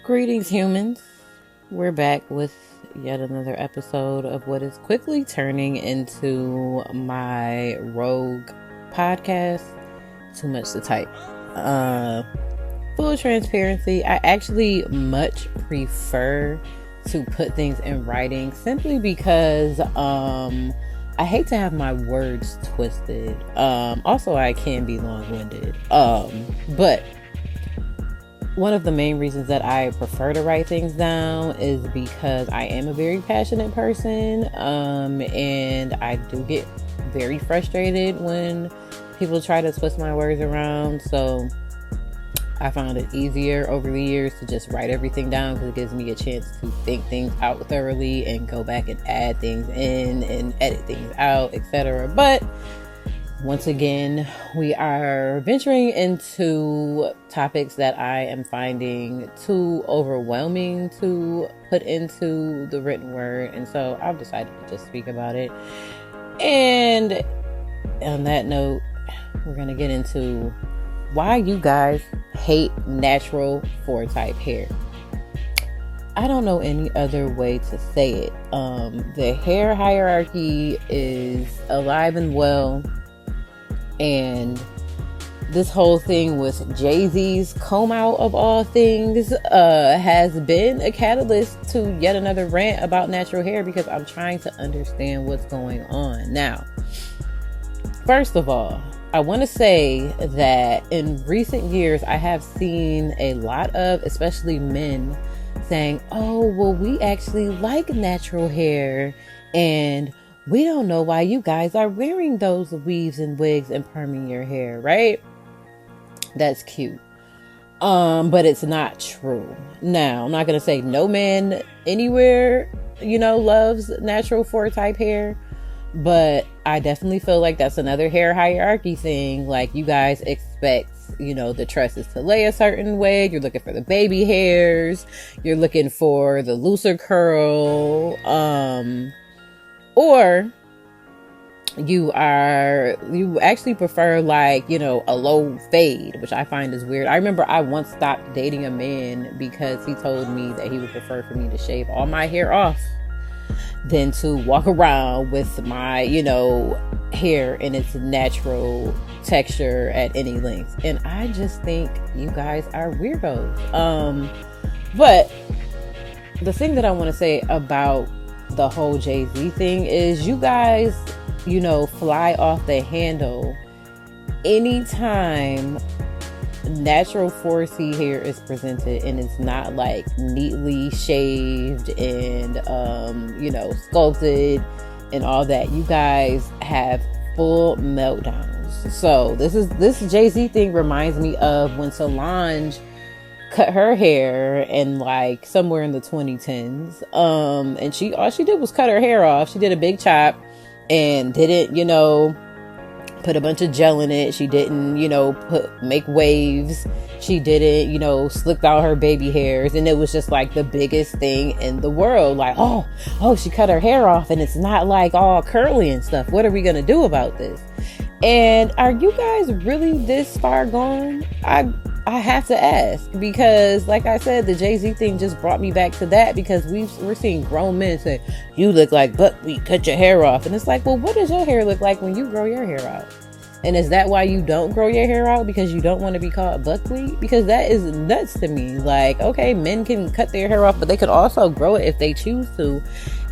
Greetings, humans. We're back with yet another episode of what is quickly turning into my rogue podcast. Too much to type. Full transparency, I actually much prefer to put things in writing simply because I hate to have my words twisted. Also, I can be long-winded. But one of the main reasons that I prefer to write things down is because I am a very passionate person, and I do get very frustrated when people try to twist my words around. So I found it easier over the years to just write everything down because it gives me a chance to think things out thoroughly and go back and add things in and edit things out, etc. But once again, we are venturing into topics that I am finding too overwhelming to put into the written word. And so I've decided to just speak about it. And on that note, we're going to get into why you guys hate natural 4-type hair. I don't know any other way to say it. The hair hierarchy is alive and well. And this whole thing with Jay-Z's comb out of all things has been a catalyst to yet another rant about natural hair because I'm trying to understand what's going on. Now, first of all, I want to say that in recent years, I have seen a lot of, especially men, saying, oh, well, we actually like natural hair and we don't know why you guys are wearing those weaves and wigs and perming your hair, right? That's cute. But it's not true. Now, I'm not going to say no man anywhere, loves natural 4-type hair. But I definitely feel like that's another hair hierarchy thing. Like, you guys expect, the tresses to lay a certain way. You're looking for the baby hairs. You're looking for the looser curl. Or you actually prefer a low fade, which I find is weird. I remember I once stopped dating a man because he told me that he would prefer for me to shave all my hair off than to walk around with my, hair in its natural texture at any length. And I just think you guys are weirdos. But the thing that I want to say about the whole Jay-Z thing is you guys, fly off the handle anytime natural 4C hair is presented and it's not like neatly shaved and sculpted and all that. You guys have full meltdowns. So this Jay-Z thing reminds me of when Solange cut her hair in somewhere in the 2010s. And all she did was cut her hair off. She did a big chop and didn't, put a bunch of gel in it. She didn't, make waves. She didn't, slicked out her baby hairs. And it was just the biggest thing in the world. Oh, she cut her hair off and it's not all curly and stuff. What are we going to do about this? And are you guys really this far gone? I have to ask because, like I said, the Jay-Z thing just brought me back to that because we're seeing grown men say, you look like buckwheat, cut your hair off. And it's well, what does your hair look like when you grow your hair out? And is that why you don't grow your hair out? Because you don't want to be called buckwheat? Because that is nuts to me. Okay, men can cut their hair off, but they could also grow it if they choose to.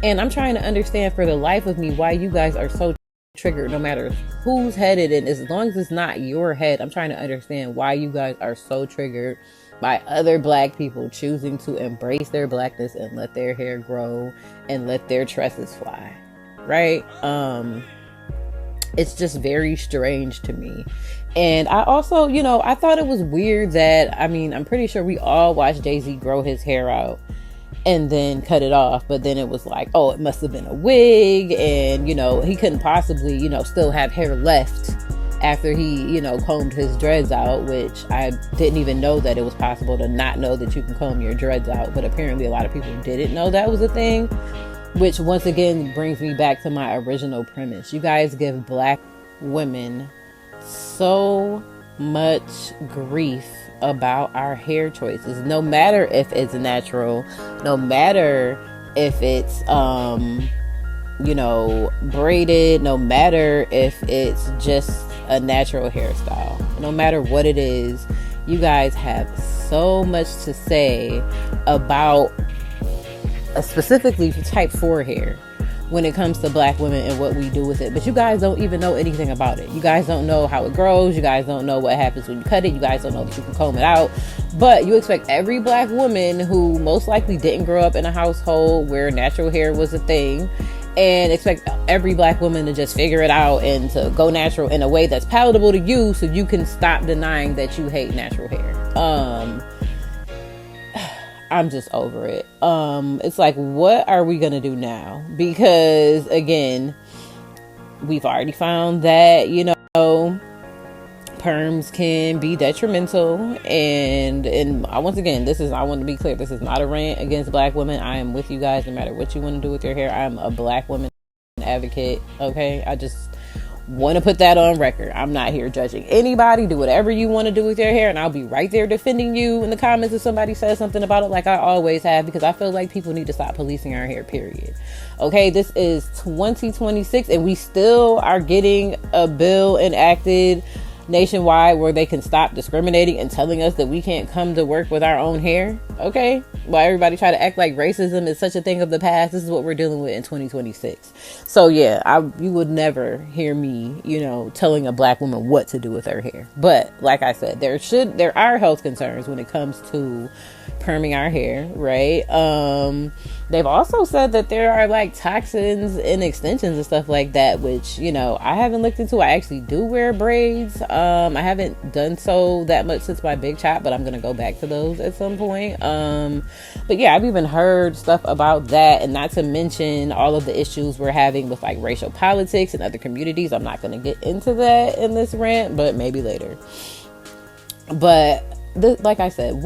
And I'm trying to understand for the life of me why you guys are so triggered no matter who's headed, and as long as it's not your head. I'm trying to understand why you guys are so triggered by other black people choosing to embrace their blackness and let their hair grow and let their tresses fly, right? It's just very strange to me. And I also, I thought it was weird that, I'm pretty sure we all watched Jay-Z grow his hair out and then cut it off, but then it was oh, it must have been a wig, and he couldn't possibly still have hair left after he combed his dreads out, which I didn't even know that it was possible to not know that you can comb your dreads out, but apparently a lot of people didn't know that was a thing, which once again brings me back to my original premise. You guys give black women so much grief about our hair choices, no matter if it's natural, no matter if it's braided, no matter if it's just a natural hairstyle, no matter what it is. You guys have so much to say about specifically type 4 hair when it comes to Black women and what we do with it. But you guys don't even know anything about it. You guys don't know how it grows. You guys don't know what happens when you cut it. You guys don't know that you can comb it out. But you expect every Black woman who most likely didn't grow up in a household where natural hair was a thing, and expect every Black woman to just figure it out and to go natural in a way that's palatable to you, so you can stop denying that you hate natural hair. I'm just over it. It's like, what are we gonna do now? Because again, we've already found that, perms can be detrimental, and once again, I want to be clear, this is not a rant against Black women. I am with you guys no matter what you want to do with your hair. I'm a Black woman advocate, okay? I just want to put that on record. I'm not here judging anybody. Do whatever you want to do with your hair, and I'll be right there defending you in the comments if somebody says something about it, like I always have, because I feel like people need to stop policing our hair, period. Okay, this is 2026 and we still are getting a bill enacted nationwide where they can stop discriminating and telling us that we can't come to work with our own hair. Okay, while everybody try to act like racism is such a thing of the past, this is what we're dealing with in 2026. So yeah, you would never hear me telling a Black woman what to do with her hair. But like I said, there are health concerns when it comes to perming our hair, right? They've also said that there are like toxins in extensions and stuff like that, which I haven't looked into. I actually do wear braids. I haven't done so that much since my big chop, but I'm gonna go back to those at some point. But yeah, I've even heard stuff about that, and not to mention all of the issues we're having with like racial politics in other communities. I'm not gonna get into that in this rant, but maybe later. But like I said,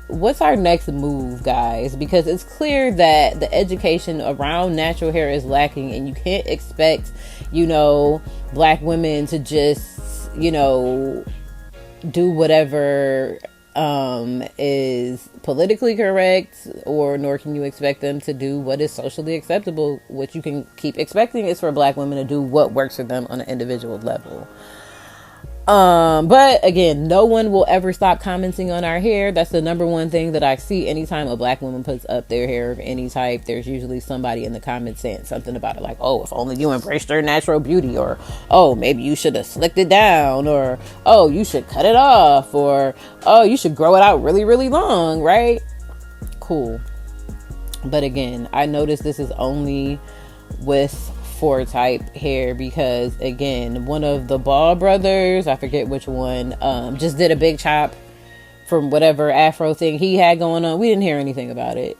what's our next move, guys? Because it's clear that the education around natural hair is lacking, and you can't expect Black women to just do whatever is politically correct, or nor can you expect them to do what is socially acceptable. What you can keep expecting is for Black women to do what works for them on an individual level. But again, no one will ever stop commenting on our hair. That's the number one thing that I see anytime a Black woman puts up their hair of any type. There's usually somebody in the comments saying something about it, like, oh, if only you embraced your natural beauty, or oh, maybe you should have slicked it down, or oh, you should cut it off, or oh, you should grow it out really, really long, right? Cool. But again, I noticed this is only with 4 type hair, because again, one of the Ball brothers, I forget which one, just did a big chop from whatever afro thing he had going on. We didn't hear anything about it.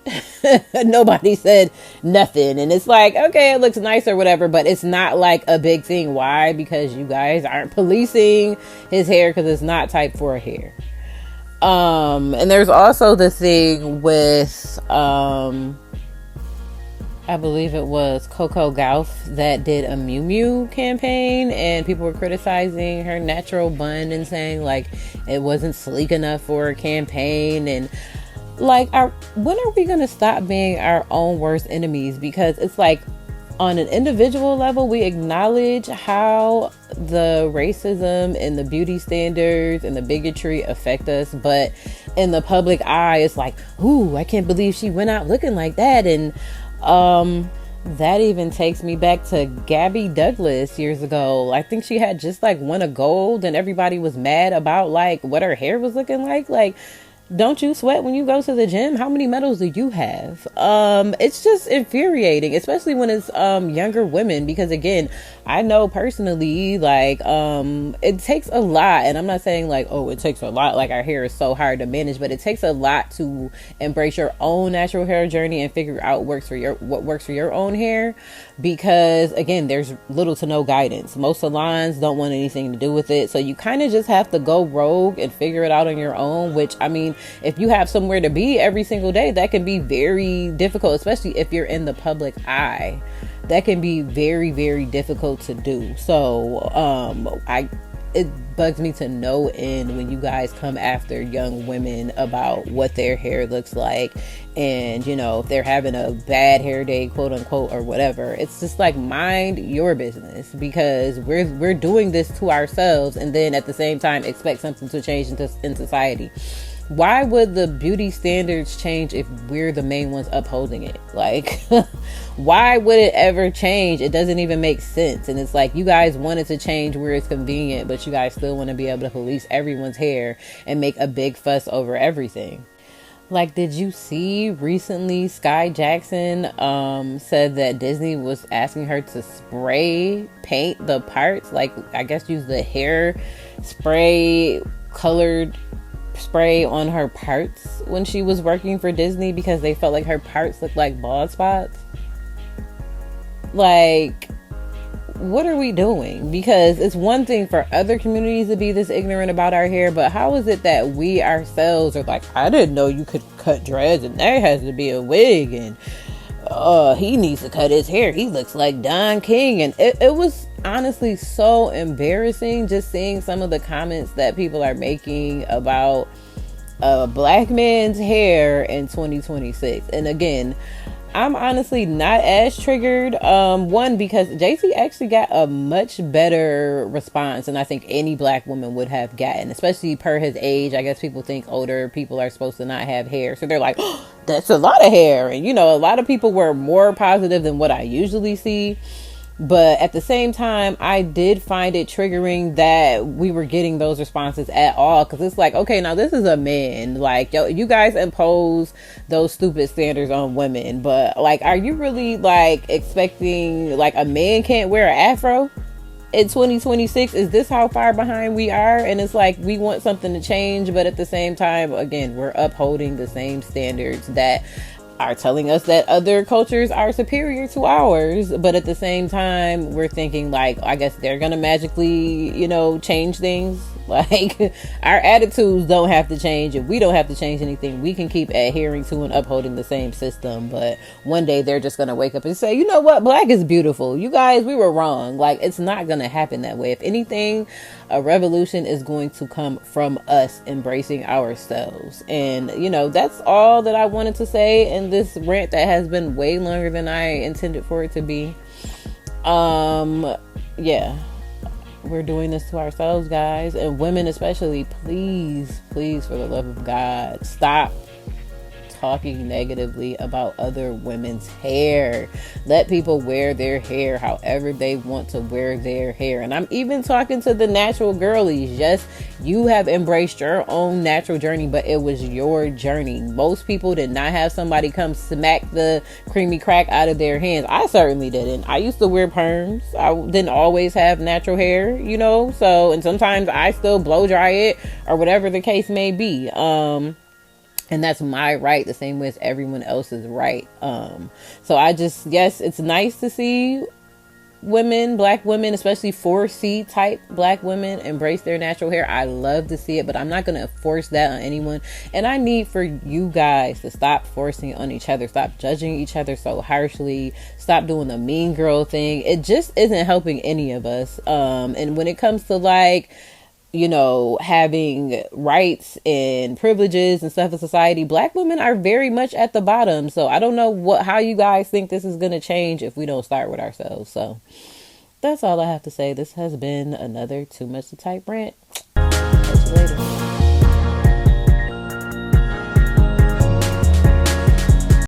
Nobody said nothing, and it's like, okay, it looks nice or whatever, but it's not like a big thing. Why? Because you guys aren't policing his hair, because it's not type 4 hair. And there's also the thing with I believe it was Coco Gauff that did a Miu Miu campaign, and people were criticizing her natural bun and saying like it wasn't sleek enough for a campaign. And like, when are we gonna stop being our own worst enemies? Because it's like, on an individual level, we acknowledge how the racism and the beauty standards and the bigotry affect us, but in the public eye, it's like, ooh, I can't believe she went out looking like that. And that even takes me back to Gabby Douglas years ago. I think she had just like won a gold, and everybody was mad about like what her hair was looking like. Like, don't you sweat when you go to the gym? How many medals do you have? It's just infuriating, especially when it's younger women, because again, I know personally, like, it takes a lot, and I'm not saying like, oh, it takes a lot, like our hair is so hard to manage, but it takes a lot to embrace your own natural hair journey and figure out what works for your own hair, because again, there's little to no guidance. Most salons don't want anything to do with it, so you kind of just have to go rogue and figure it out on your own, which, I mean, if you have somewhere to be every single day, that can be very difficult, especially if you're in the public eye. That can be very, very difficult to do. So it bugs me to no end when you guys come after young women about what their hair looks like, and you know, if they're having a bad hair day, quote unquote, or whatever. It's just like, mind your business, because we're doing this to ourselves, and then at the same time expect something to change in society. Why would the beauty standards change if we're the main ones upholding it? Like, why would it ever change? It doesn't even make sense. And it's like, you guys wanted to change where it's convenient, but you guys still want to be able to police everyone's hair and make a big fuss over everything. Like, did you see recently Sky Jackson said that Disney was asking her to spray paint the parts? Like, I guess use the hair spray colored spray on her parts when she was working for Disney, because they felt like her parts looked like bald spots. Like, what are we doing? Because it's one thing for other communities to be this ignorant about our hair, but how is it that we ourselves are like, I didn't know you could cut dreads and there has to be a wig, and he needs to cut his hair, he looks like Don King. And it was honestly so embarrassing just seeing some of the comments that people are making about a black man's hair in 2026. And again, I'm honestly not as triggered. One, because JC actually got a much better response than I think any black woman would have gotten, especially per his age. I guess people think older people are supposed to not have hair, so they're like, oh, that's a lot of hair. And you know, a lot of people were more positive than what I usually see. But at the same time, I did find it triggering that we were getting those responses at all. Because it's like, okay, now this is a man. Like, yo, you guys impose those stupid standards on women. But, like, are you really, like, expecting, like, a man can't wear an afro in 2026? Is this how far behind we are? And it's like, we want something to change. But at the same time, again, we're upholding the same standards that are telling us that other cultures are superior to ours. But at the same time, we're thinking like, I guess they're gonna magically, you know, change things. Like, our attitudes don't have to change. If we don't have to change anything, we can keep adhering to and upholding the same system. But one day they're just gonna wake up and say, you know what, black is beautiful, you guys, we were wrong. Like, it's not gonna happen that way. If anything, a revolution is going to come from us embracing ourselves. And you know, that's all that I wanted to say in this rant that has been way longer than I intended for it to be. Yeah, we're doing this to ourselves, guys, and women especially. Please, please, for the love of God, stop talking negatively about other women's hair. Let people wear their hair however they want to wear their hair. And I'm even talking to the natural girlies. Yes, you have embraced your own natural journey, but it was your journey. Most people did not have somebody come smack the creamy crack out of their hands. I certainly didn't. I used to wear perms. I didn't always have natural hair, you know, so, and sometimes I still blow dry it or whatever the case may be. And that's my right, the same way as everyone else's right. So I just, yes, it's nice to see women, black women, especially 4C type black women, embrace their natural hair. I love to see it, but I'm not going to force that on anyone. And I need for you guys to stop forcing it on each other. Stop judging each other so harshly. Stop doing the mean girl thing. It just isn't helping any of us. And when it comes to like, you know, having rights and privileges and stuff in society, black women are very much at the bottom. So I don't know how you guys think this is going to change if we don't start with ourselves. So that's all I have to say. This has been another Too Much to Type rant. Catch you later.